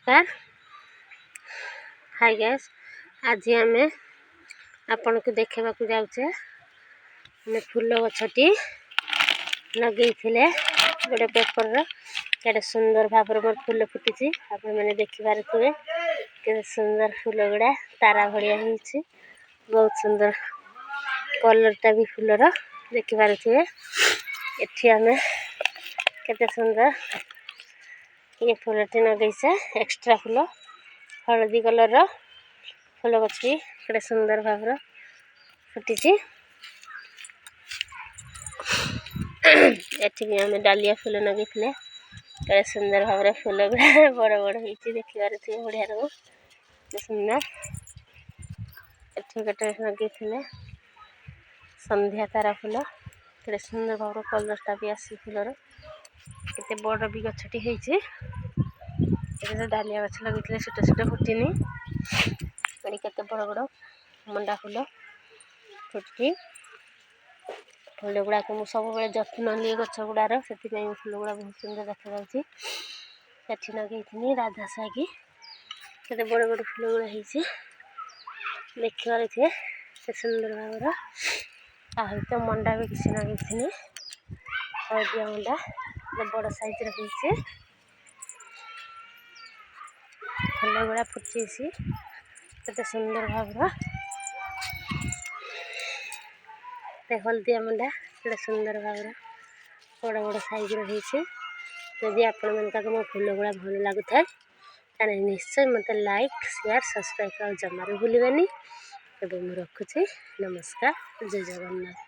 नमस्कार। Hi guys, आज आम आपण को देखा जाऊे फूल गछटी लगे गोटे पेपर के सुंदर भाव मोर फूल फुटी आप देखिपे के सुंदर फूल गुड़ा तारा भाया हो बहुत सुंदर कलरटा भी फूलर देखिपे एटी आम के सुंदर ये फूलटी नगे एक्स्ट्रा फूल हलदी कलर फूल गछी के सुंदर भाव फुटी एठी भी आम डालिया फूल नगे के सुंदर भाव फूल गुड़ा बड़ बड़ हो देखिबार थे बढ़िया रहो सुंदर एठी गोटे नगे संध्या तारा फूल के सुंदर भाव कलरटा भी आसी फूलर केते बड़ भी गछटी होती डालिया गछ लगे छोट छोट फुटनी के बड़ बड़ मंडा फूल फुटी फूल गुड़ाक मुझे सब जत्न लिए गछ गुड़ार से फूल गुड़ा बहुत सुंदर देखा जाती नगे राधा सागी के बड़ बड़ फूल गुड़ा हो देखिबार थे से सुंदर भाव आहरी तो मंडा भी किसी नगे हलदिया मंडा बड़ साइज रही फूल गुड़ा फुटी के सुंदर भाव हलदिया मंडा के सुंदर भाव बड़ बड़ साइज रही जदि आपण मन मो फूल गुड़ा भल लगुए ताने निश्चय मत लाइक शेयर सब्सक्राइब जमार भूलि मुझे रखुच्छी। नमस्कार, जय जगन्नाथ।